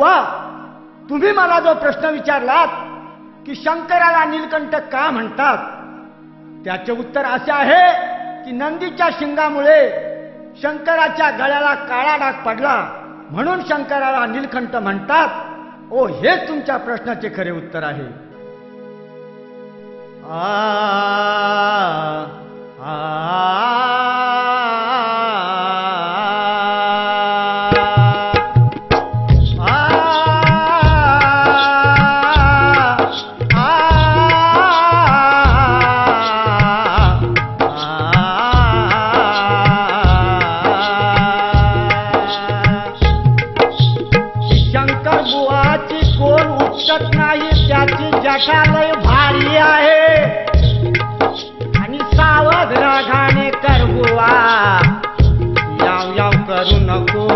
बुवा, तुम्ही मला जो प्रश्न विचारलात की शंकराला नीलकंठ का म्हणतात, त्याचे उत्तर असे आहे की नंदीच्या शिंगामुळे शंकराच्या गळ्याला काळा डाग पडला म्हणून शंकराला नीलकंठ म्हणतात. ओ, हेच तुमच्या प्रश्नाचे खरे उत्तर आहे. शंकर बुवाची कोण उठत नाही, त्याची जटा लय भारी आहे. आणि सावध रागाने कर बुवा, याव याव करू नको,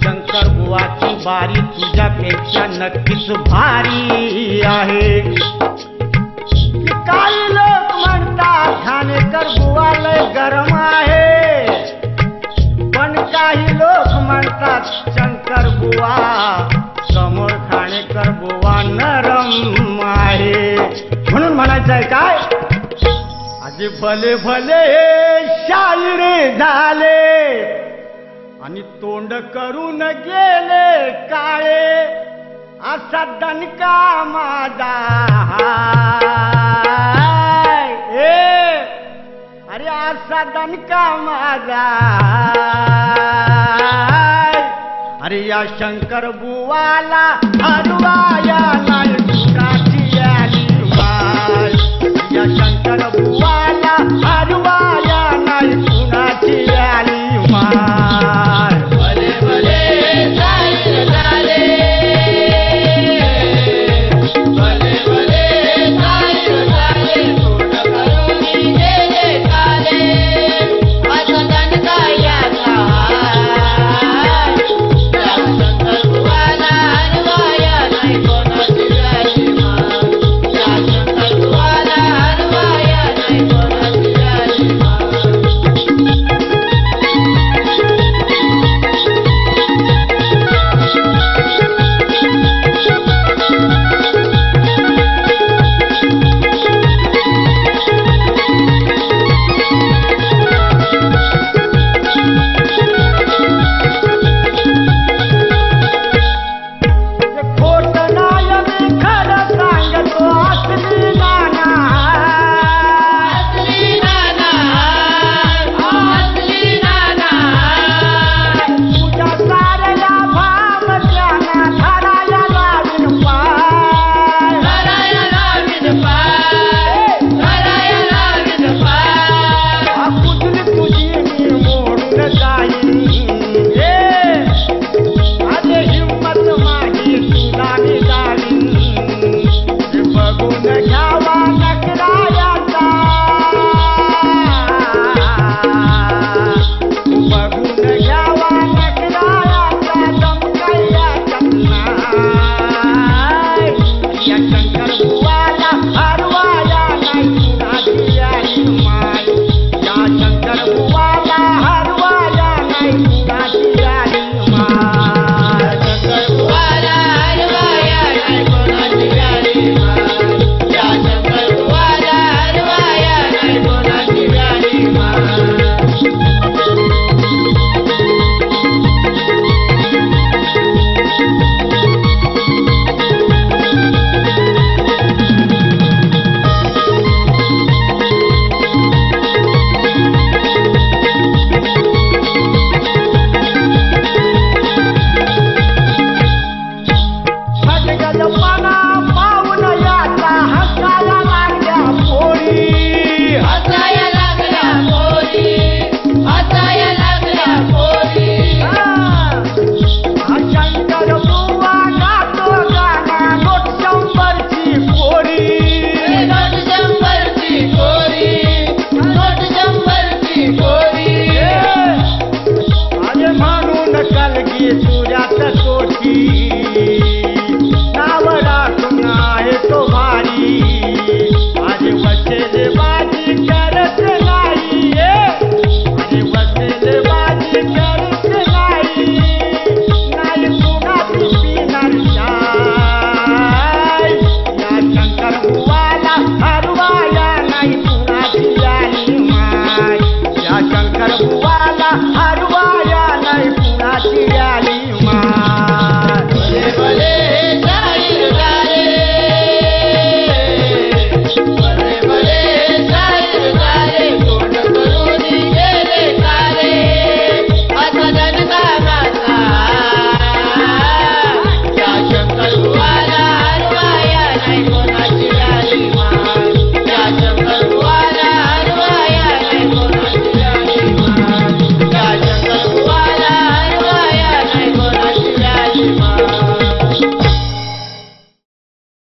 शंकर बुवाची बारी तुझ्यापेक्षा नक्कीच भारी आहे. काही लोक म्हणतात खानेकर बुवा लय गरम आहे, पण काही लोक म्हणतात शंकर बुवा समोर खानेकर बुवा नरम आहे. म्हणून म्हणायचं आहे काय, आजी भले भले शायरे झाले आणि तोंड करून गेले काळे, असा दणका माझा अरे असा दणका माझा. अरे या शंकर बुवाला हरवाया नाही दुराची आली बाय, या शंकर बुवाला